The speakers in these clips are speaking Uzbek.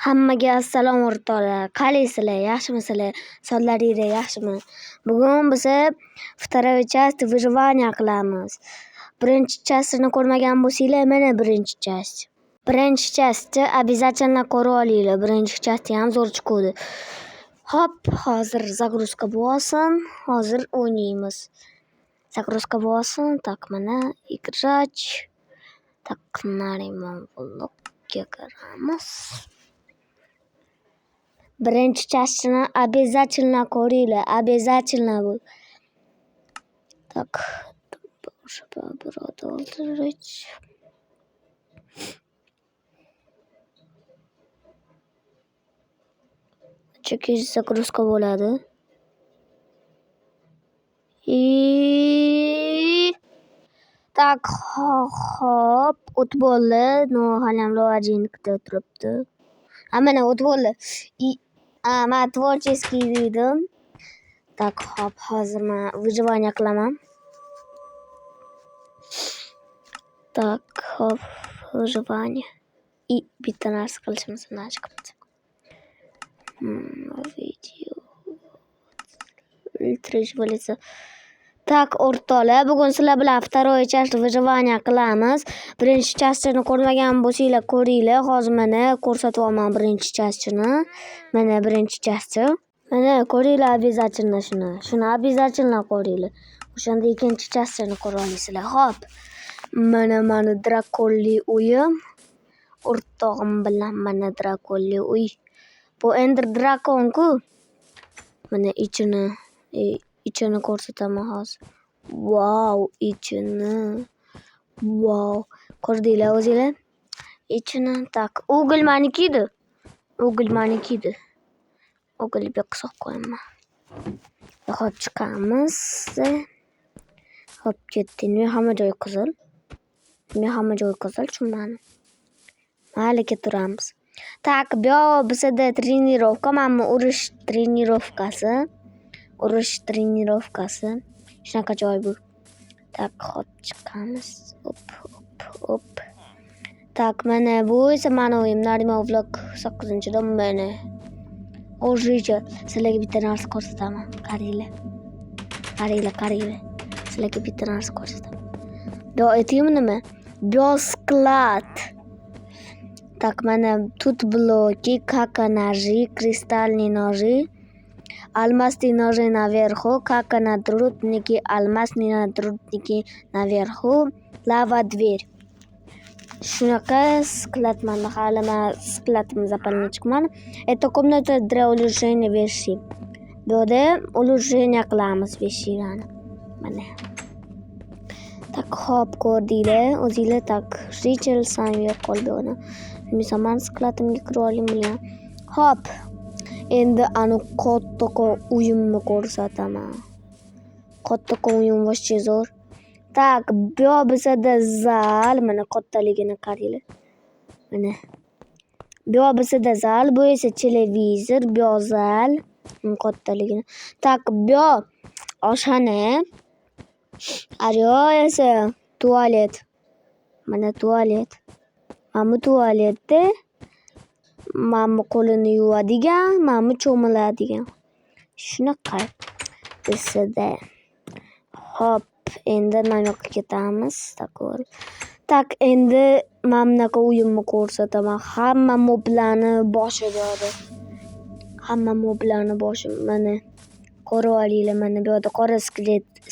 Hammaga assalom o'rtoqlar. Qalaysizlar? Yaxshimisizlar? Sonlaringiz yaxshimi? Bugun biz вторую часть выживания qilamiz. Birinchi частini ko'rmagan bo'lsanglar, mana birinchi часть. Birinchi частni обязательно ko'rib olinglar. Birinchi частi ham zo'r chiqadi. Hop, hozir загрузка bo'lsin. Hozir o'ynaymiz. Загрузка bo'lsin. Tak, mana играть. Tak, Narimon vlogga kiramiz. Birinchi частini обязательно ko'ringlar. Обязательно bu. Так. Продолжить. Chunki загрузка bo'ladi. Tak, hop, o't bo'ldi. No, halam lojinnikda turibdi. Mana o't bo'ldi. Men творческий dedim. Tak, hop, hozir men выживание qilaman. Tak, hop, выживание. Bitta narsa qilishimiz chiqibdi. Video. Ultra. Tak, o'rtoqlar, bugun sizlar bilan второй часть выживания qilamiz. Birinchi частini ko'rmagan bo'lsanglar, ko'ringlar. Hozir mana ko'rsatyapman birinchi частini. Mana birinchi части. Mana ko'ringlar обязательно shuni. Shuni обязательно ko'ringlar. O'shanda ikkinchi частini ko'ra olasizlar. Hop. Mana drakonli uyim. O'rtog'im bilan mana drakonli uy. Bu Ender Dragon-ku. Mana ichini ko'rsataman hozir. Wow, ichini. Wow. Ko'rdinglar o'zinglar? Ichini tak. Ugl manikida. Ugl beqsoq qo'yaman. Hop chiqamiz. Hop ketdik. Hamma joy qizil. Tushunmadim. Mayli keturamiz. Tak, bu bizda trenirovka, mana urush trenirovkasi. Shunaqa joy bu. Tak, hop chiqamiz. Hop. Tak, mana bu esa mana o'yim Narimon vlog 9-dan mana. O'zingizga sizlarga bitta narsa ko'rsataman. Qaranglar. Sizlarga bitta narsa ko'rsataman. Bu aytaymi nima? Sklad. Так, mana тут блоки, как-ножи, кристальные ножи, алмазные ножи наверху, как надрутники, алмазные надрутники наверху, лава дверь. Shunaqa sklad mana hali men skladimni запальничкman. Это комната для улучшения вещей. Bu yerda улучшение qilamiz veshlarni. Mana. Tak, hop ko'rdinglar, o'zinglar tak. Richel Samuel qoldi. Misal skladimga kirib oling bilan. Hop. Endi anu katta uyimni ko'rsataman. Katta uyim voshcha zo'r. Tak, bu bizda zal, mana kattaligini qaranglar. Mana. Bu bizda zal, bu esa televizor, bu zal, kattaligini. Tak, bu oshxona. Aryo esa tualet. Mana tualet. Mana tualetda mana qo'lini yuvadigan, mana cho'miladigan. Shunaqa bizda. Hop, endi mana yoqqa ketamiz. Tak, endi mana bunaqa uyimni ko'rsataman. Hamma moblarni boshi bor. Mana ko'rib olinglar. Mana bu yerda qora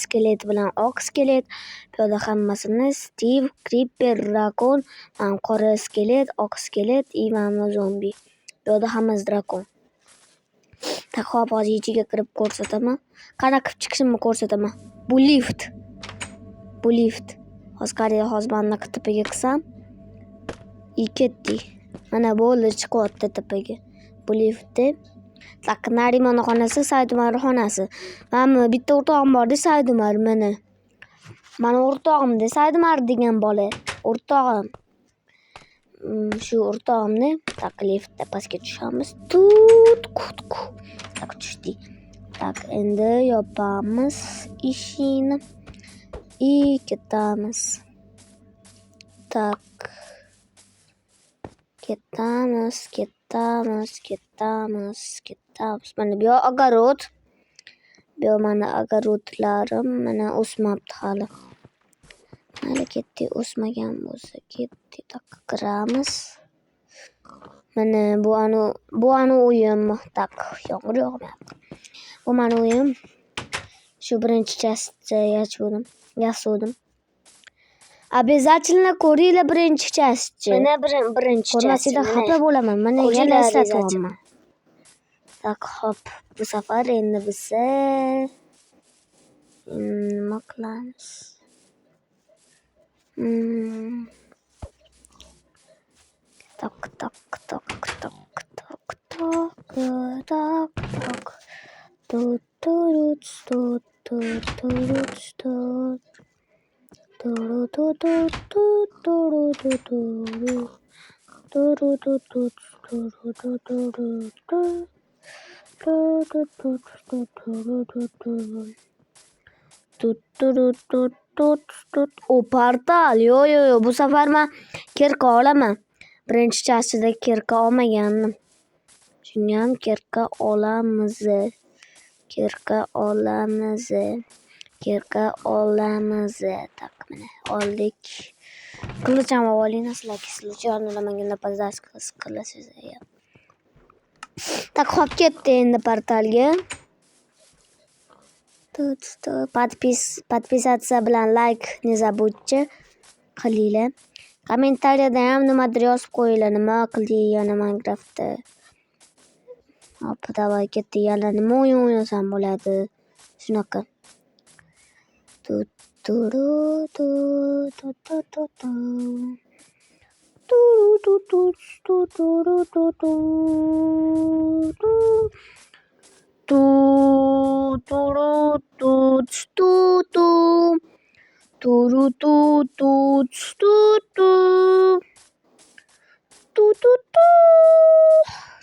skelet bilan oq skelet. Bu yerda hammasini Steve, Creeper, Drakon, qora skelet, oq skelet, mana zombi. Bu yerda hammasi drakon. Tak, hop, hozir ichiga kirib ko'rsataman. Qanaqa qilib chiqishimni ko'rsataman. Bu lift. Hozir qarang, hozir mana bunaqa tepaga qilsam, ketdik. Mana bo'ldi, chiqyapti tepaga. Bu liftda. Tak, Narimon xonasi, Saidumar xonasi. Mana bitta o'rtog'im bor, Saidumar mana. Mana o'rtog'imda Saidumar degan bola. O'rtog'im. Shu o'rtog'imni tak liftda pastga tushamiz. Tak, tushdik. Tak, endi yopamiz eshikni. Ketamiz. Tak. Ketamiz. ketamiz. Mana bu yoq огород. Bu yoq mana огородlarim mana o'smabdi hali. Hali ketdik o'smagan bo'lsa ketdik. Tak kiramiz. Mana bu anu uyim. Tak yomg'ir yog'mayapti. Bu mana uyim. Shu birinchi частьda yashadim. Обязательно ko'ringlar birinchi частьni. Mana birinchi ko'rmasanglar xafa bo'laman. Mana yana eslatyapman. Tak hop, bu safar endi biza nima qilamiz? Tak. O portal. Yo, bu safar men kirka olaman. Birinchi частьda kirka olmagandim. Shunga ham kirka olamiz. Tak mana oldik. Qilich ham oling, sizlarga qilich yordamlamaganda podzask qilasiz. Tak hop ketdi endi portalga. Подписаться bilan like не забудьте qilinglar. Kommentariyada ham nimadir yozib qo'yinglar, nima qildik yana Minecraftda. Hop, davay ketdik. Yana nima o'yin o'ynasam bo'ladi? Shunaqa.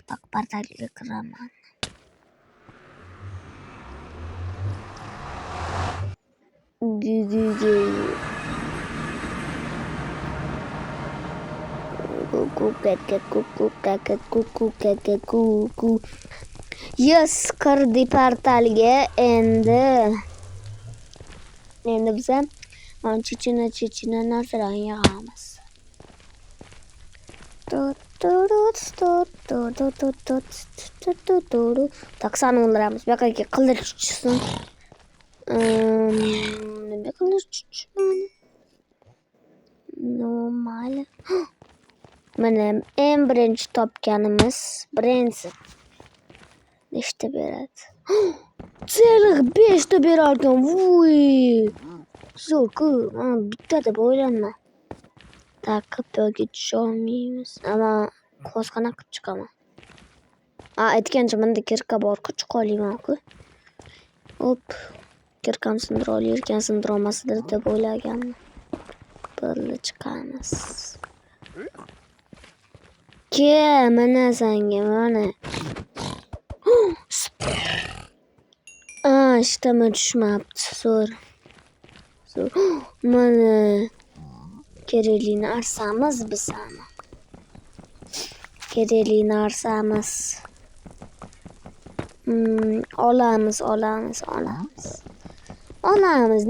Tak portalga kiraman. Yes, kirdik portalga endi biza mana chechina narsalarni yig'amiz. Tak sani o'ldiramiz. Bu yoqqa qilich tushsin. Nima qilich tushsin? Normal. Mana eng birinchi topganimiz birinchi. Nechta beradi? Целых 5 ta berar ekan. Voy. Zo'r-ku. Bitta deb o'ylayman. Tak, yo'lga tusha olmaymiz. Ammo hozir qanaqa qilib chiqaman? Aytgancha menda kirka bor-ku, chiqa olmayman-ku. Hop. Kirkam sindira olarkan, sindira olmasdir deb o'ylaganman. Birga chiqamiz. Mana senga mana. Ishtama tushmabdi. Zo'r. Mana kerakli narsamiz bizani. Olamiz.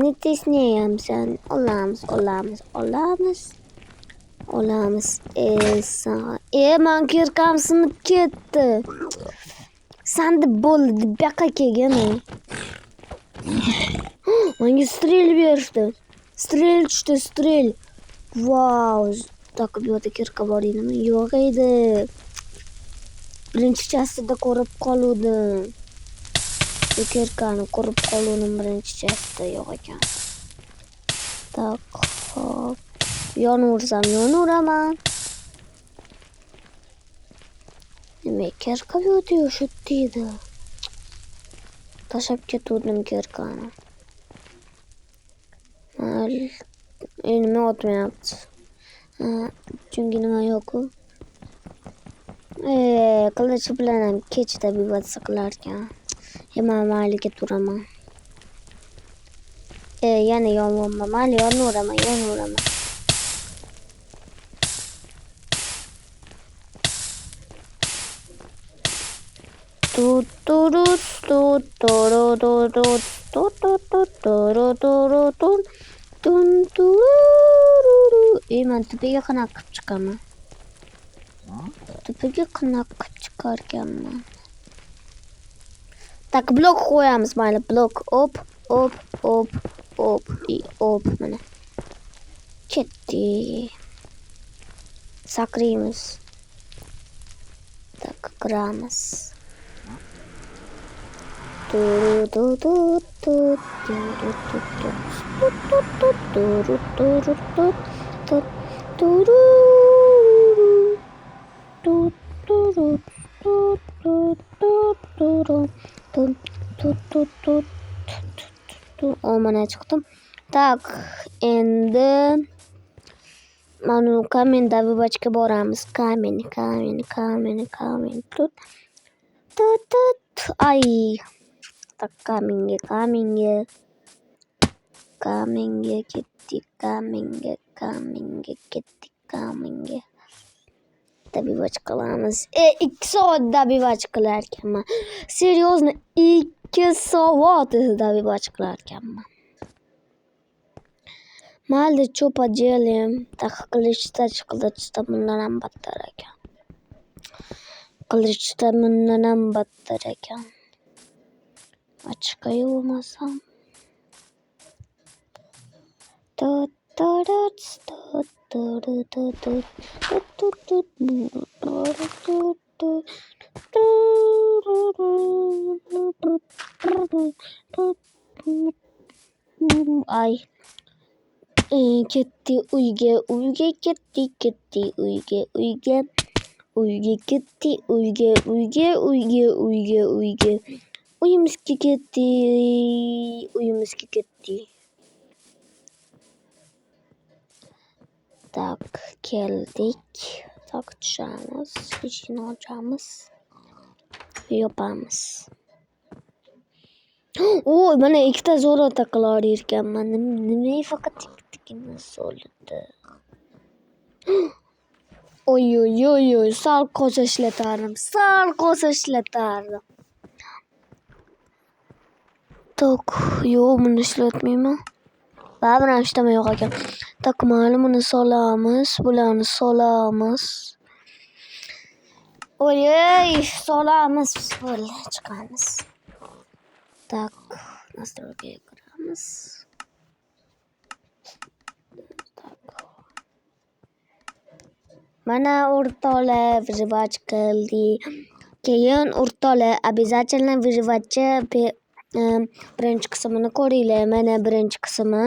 Ne tesneyamsan? Olamiz. Men kirkam sinib ketdi. Sandi bo'ldi, bu yoqqa kelgin. Menga strel berdi. Strel tushdi. Vau. Tak bu yerda kirka bor edimi? Yo'q edi. Birinchi частьda ko'rib qoluvdim. Bu kirkani ko'rib qoluvdim birinchi частьda yo'q ekan. Tak, hop. Yonuraman. Nima kirka bu yerda yashaydi? Tashlab ketdim kirkani. Nima o'tmayapti? Chunki nima yo'q-ku. Qilich bilan ham kechda bivatsa qilar ekan. Men mayli keturaman. Yana yonvorman. Mayli yonuraman. Tut turut tut turu turut tut tut tut turu turu tun tun tururu. Men tepaga qanaqa qilib chiqaman? Tepaga qanaqa qilib chiqarkanman? Tak blok qo'yamiz, mayli, blok. Hop, hop, hop, hop, hop, mana. Ketdi. Sakraymiz. Tak kiramiz. Mana chiqdim. Tak, endi mana kamen dabibachga boramiz. Kamen. Tut. Ay. Tak kamenga ketdik. Kamenga. Dabibach qilamiz. 2 soat dabibach qilarkanman. Серьезно, 2 soat dabibach qilarkanman. Mayli, cho'pa jelim. Tak qilichda bundan ham battar ekan. Ochqa yuvmasam. Ay. Ketdi uyga ketdi uyga ketdi uyimizga ketdi. Tak, keldik. Tak, tushamiz, eshikni ochamiz, yopamiz. Mana 2 ta zolota qilar ekanman. Nima faqat ikkitagina zolota. Oy, sal qo'sha ishlatardim. Tak, yo'q, buni ishlatmayman. Baribir ishlamay yo'q ekan. Tak, mayli, buni solamiz, bularni solamiz. Oy, solamiz, bo'ldi, chiqamiz. Tak, nastroyga kiramiz. Tak. Mana o'rtoqlar vizhivach qildi. Keyin o'rtoqlar обязательно vizhivachcha birinchi qismini ko'ringlar. Mana birinchi qismi.